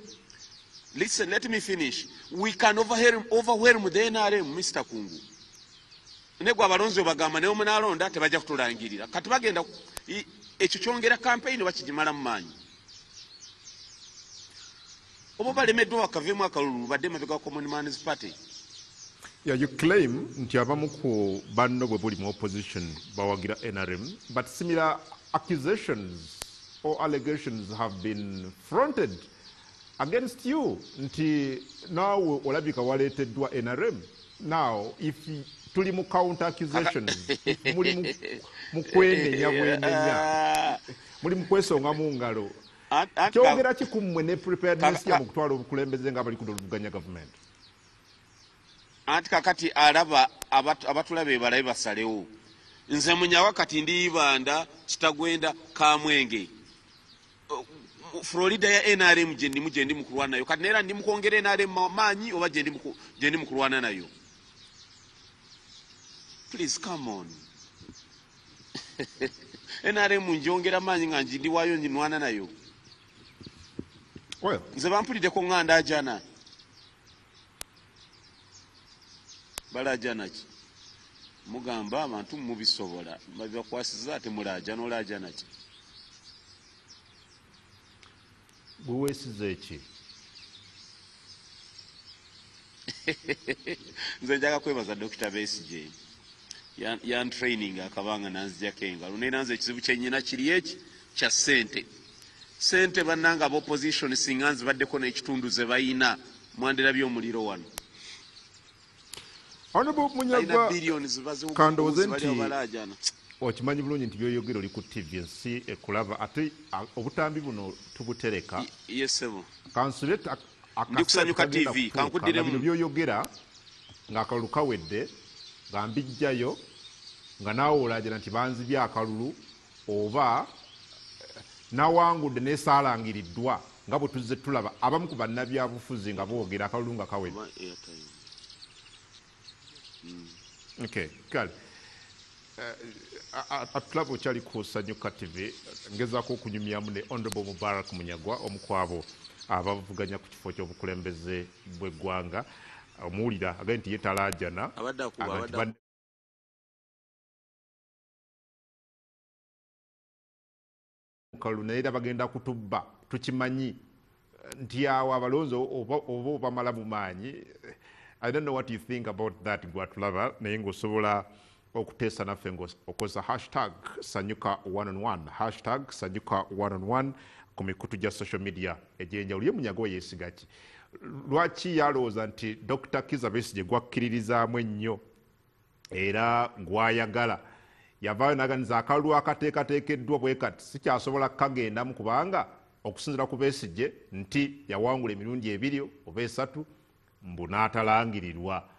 Listen, let me finish. We can overwhelm the NRM, Mr. Kungu. Negwa abalonzi obagamba ne omunalonda tebajja kutulangirira. Kati bagenda ekyo kyongera campaign bakigimala mu maanyi. Obo balemeddwa bakavemu akalulu badde mabega Common Man's Party. Yeah, you claim nti abamu ku banno bwe buli mu opposition bawagira NRM, but similar accusations or allegations have been fronted against you nti naawe olabika waleeteddwa NRM. Now, if tuli mu counter accusations, muli mu kwenenya bwenenya, muli mu kwesonga mu ngalo, kyogera ki ku mmwe ne preparedness ya mu kutwala obukulembeze nga bali kudoluganya government? Anti kakati alaba abatulabe balabe basalewo nze munyawa kati ndibanda kitagwenda Kamwenge Florida ya NRM gye ndi mukulwana nayo kati neera ndi mukwongera NRM maanyi oba gye ndi mukulwana nayo. Please come on. NRM njongera maanyi nga ndiwayo njinwana nayo. Well, nze bampuliddeko nganda ajana balajana ki mugamba abantu mubisobola babikwasiza ate mulaja nolaja naki buwesize eki nze njaga kwebaza Dr. Besigye yan training akabanga nanzijako engalo naye nanze ekizibu kyenyina kiri eki kya sente bannanga opposition singa nzibaddeko n'ekitundu ze bayina mwandira omuliro wano. Honorable Munyagwa, kandoze nti okimanyi bulungi nti byoyogera oli ku TV ensi ekulaba ate obutambi buno tubutereka yesebo kansule ndikusanyuka TV kankuddiremu bino byoyogera ng'akalulu kawedde nga mbijjayo nga naawe olagira nti banzibye akalulu oba nawangudde nesaalangiriddwa nga bwe tuzze tulaba abamu ku bannabyabufuzi nga boogera akalulu nga kawedde. Okay, kale atulaba okyali ku Sanyuka TV ngezaako okunyumyamu ne Honorable Mubarak Munyagwa omu ku abo abavuganya ku kifo ky'obukulembeze bw'eggwanga omuwulira agaye nti ye talaajana mukalu naye era bagenda kutubba tukimanyi nti awo abalonzi oba obamala mu maanyi. I don't know what you think about that gwatulaba naye ng'osobola okuteesa naffe okozesa hashtag Sanyuka 1on1 hashtag Sanyuka 1on1 ku mikutu gya social media egyenjawulo. Ye Munyagwa yeesiga ki? Lwaki yalowooza nti Dr. Kizza Besigye gwakkiririzaamu ennyo era gwayagala yavaayo naganiza akalulu akateekateekeddwa bwe kati sikyasobola kukagendamu kubanga okusinziira ku Besigye nti yawangula emirundi 2 oba 3 mbu n'atalangirirwa.